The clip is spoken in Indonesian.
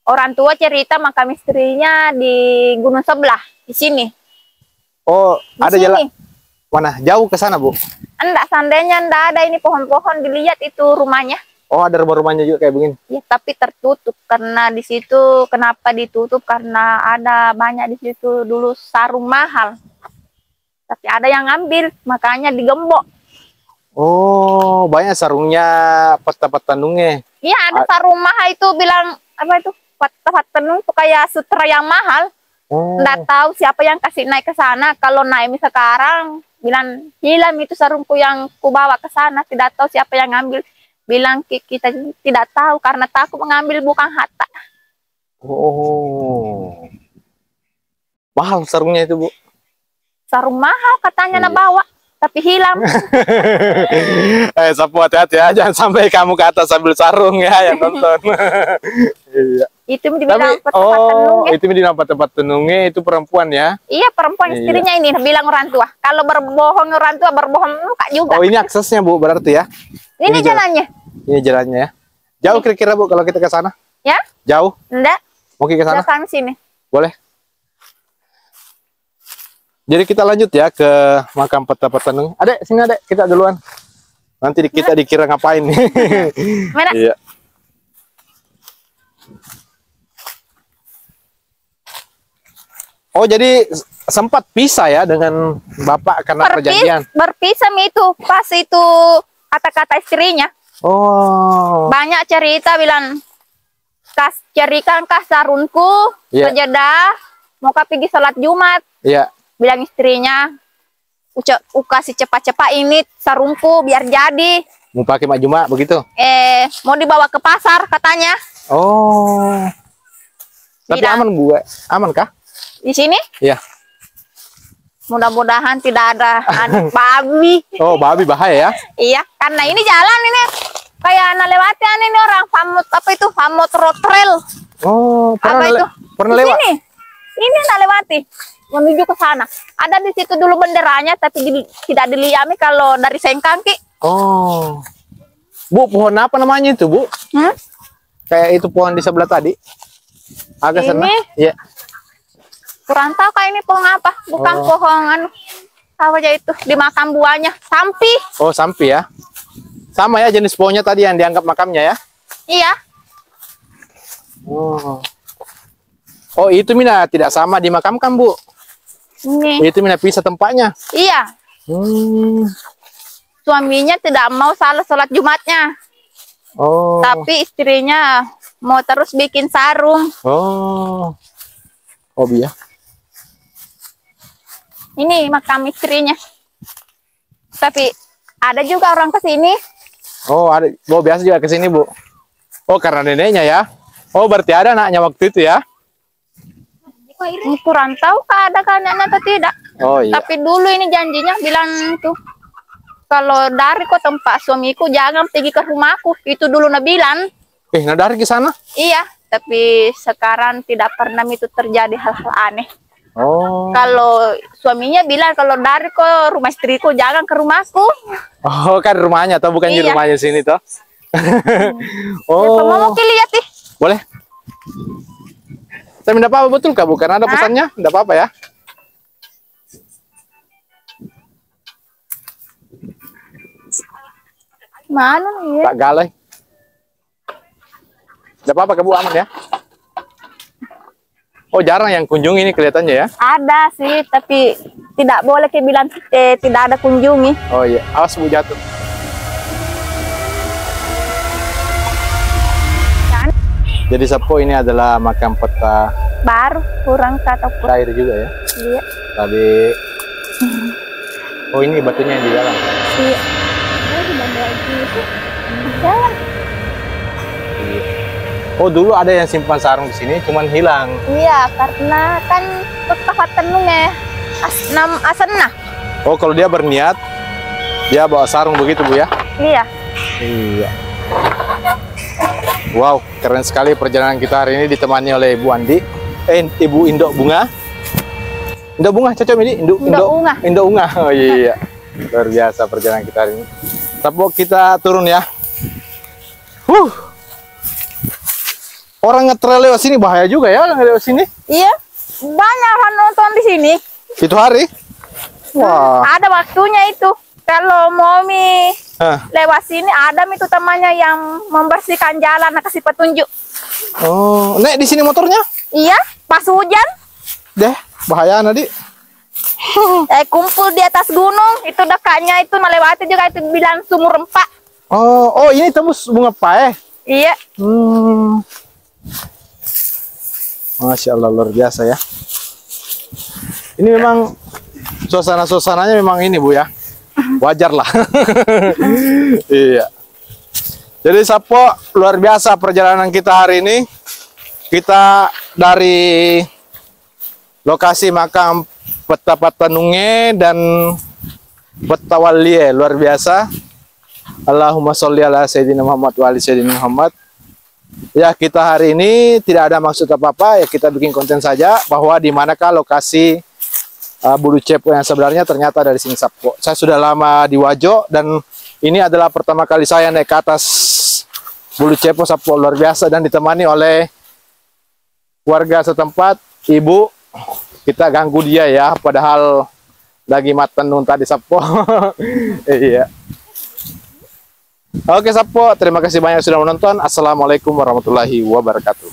orang tua cerita makam istrinya di gunung sebelah, di sini. Oh, Di ada sini. jalan mana? Jauh ke sana, Bu? Enggak, seandainya enggak ada ini pohon-pohon, dilihat itu rumahnya. Oh, ada rumah-rumahnya juga kayak begini. Ya, tapi tertutup karena di situ. Kenapa ditutup? Karena ada banyak di situ dulu sarung mahal. Tapi ada yang ngambil, makanya digembok. Oh, banyak sarungnya peta-peta nunge. Iya, ada sarung mahal itu bilang apa itu? Pat tenung itu kayak sutra yang mahal. Oh. Nggak tahu siapa yang kasih naik ke sana. Kalau naik sekarang bilang hilang itu sarungku yang ku bawa ke sana. Tidak tahu siapa yang ngambil. Bilang kita tidak tahu karena takut mengambil bukan harta. Oh. Mahal sarungnya itu, Bu. Sarung mahal katanya Iya. nak bawa, tapi hilang. Sapu hati-hati ya, jangan sampai kamu ke atas sambil sarung ya yang nonton. Iya. Itu dibilang tempat oh, tenung ya. itu di tempat tenungnya itu perempuan ya? Iya, perempuan Iya. istrinya ini bilang orang tua. Kalau berbohong orang tua, berbohong muka juga. Oh, ini aksesnya, Bu, berarti ya? Ini jalannya. Ini jalannya ya. Jauh kira-kira, Bu, kalau kita ke sana? Ya? Jauh? Enggak. Mungkin ke sana? Datang sini. Boleh. Jadi kita lanjut ya ke makam peta-peta tenung. Adek, sini Adek, kita duluan. Nanti kita dikira ngapain nih. Mana? Iya. Oh, jadi sempat pisah ya dengan Bapak karena perjanjian. Berpisah itu pas itu kata-kata istrinya. Oh. Banyak cerita bilang carikan kah sarunku, Iya. sejadah, mau pergi sholat Jumat. Iya. Bilang istrinya, kasih cepat-cepat ini sarungku biar jadi. Mau pakai mak Jumat begitu? Mau dibawa ke pasar katanya. Oh. Tapi Bilang, aman, Bu? Aman kah? di sini Iya. mudah-mudahan tidak ada anak babi. Oh, babi bahaya ya? Iya, karena ini jalan ini kayak anak lewatian ini orang famut apa itu famut road trail. Oh, Apa itu? Pernah Di lewat? sini. Ini anak lewati menuju ke sana. Ada di situ dulu benderanya tapi tidak diliami kalau dari Sengkang Ki. Oh. Bu, pohon apa namanya itu, Bu? Kayak itu pohon di sebelah tadi. Agak sana. Ini? Iya. Kurang tahu kayak ini pohon apa? Bukan pohon anu. Apa aja itu? Dimakan buahnya. Sampi. Oh, sampi ya. Sama ya jenis pohonnya tadi yang dianggap makamnya ya? Iya. Oh. Oh, itu Mina tidak sama dimakamkan, Bu. Ini. Itu Mina pisah tempatnya. Iya. Suaminya tidak mau salah sholat Jumatnya. Oh. Tapi istrinya mau terus bikin sarung. Oh. Hobi ya. Ini makam istrinya. Tapi ada juga orang ke sini. Oh, ada. Oh, biasa juga ke sini, Bu. Oh, karena neneknya ya. Oh, berarti ada anaknya waktu itu ya? Kurang tahu ada anaknya atau tidak. Oh iya. Tapi dulu ini janjinya bilang tuh, kalau dari kok tempat suamiku jangan pergi ke rumahku. Itu dulu nak bilang. Nah dari ke sana? Iya, tapi sekarang tidak pernah itu terjadi hal-hal aneh. Oh. Kalau suaminya bilang kalau dari ke rumah istriku jangan ke rumahku. Oh, kan rumahnya atau bukan di Iya. rumahnya sini toh? Oh. Mau lihat nih. Boleh. Tapi tidak apa-apa betul kah, bukan ada pesannya? Tidak apa-apa ya? Mana nih? Tak galai. Tidak apa-apa, Bu, aman ya? Oh, jarang yang kunjungi ini kelihatannya ya? Ada sih, tapi tidak boleh kayak bilang tidak ada kunjungi. Oh iya, awas Bu jatuh. Kan? Jadi Sapo ini adalah makam peta Baru kurang kata air juga ya? Iya. Tadi. Oh, ini batunya yang di dalam. Iya. Jalan. Oh, dulu ada yang simpan sarung di sini, cuman hilang. Iya, karena kan tempat tenung ya. Asana. Oh, kalau dia berniat, dia bawa sarung begitu, Bu ya? Iya. Iya. Wow, keren sekali perjalanan kita hari ini ditemani oleh Ibu Andi. Ibu Indok Bunga. Indok Bunga, cocok ini? Indok Bunga. Indok Bunga. Oh iya. Luar biasa perjalanan kita hari ini. Tapi kita turun ya. Orang ngetrail lewat sini bahaya juga ya, orang lewat sini. Iya, banyak orang nonton di sini. Itu hari? Wah. Ada waktunya itu. Kalau mau lewat sini, ada itu temannya yang membersihkan jalan, kasih petunjuk. Oh, Nek di sini motornya? Iya, pas hujan. Deh, bahaya Nadi. Kumpul di atas gunung, itu dekatnya itu melewati juga itu bilang sumur rempak. Oh, ini tembus bunga pae. Iya. Masya Allah, luar biasa ya. Ini memang suasana-suasananya memang ini Bu ya. Wajar lah. Iya. Jadi Sapo, luar biasa perjalanan kita hari ini. Kita dari lokasi makam Petapatanunge dan Petawalie, luar biasa. Allahumma sholli ala sayyidina Muhammad wa ali sayyidina Muhammad. Ya, kita hari ini tidak ada maksud apa-apa, ya kita bikin konten saja bahwa di manakah lokasi Bulu Cepo yang sebenarnya ternyata dari sini Sapo. Saya sudah lama di Wajo dan ini adalah pertama kali saya naik ke atas Bulu Cepo Sapo, luar biasa, dan ditemani oleh warga setempat, ibu. Kita ganggu dia ya, padahal lagi matenun tadi Sapo. Iya. Oke Sapo, terima kasih banyak sudah menonton. Assalamualaikum warahmatullahi wabarakatuh.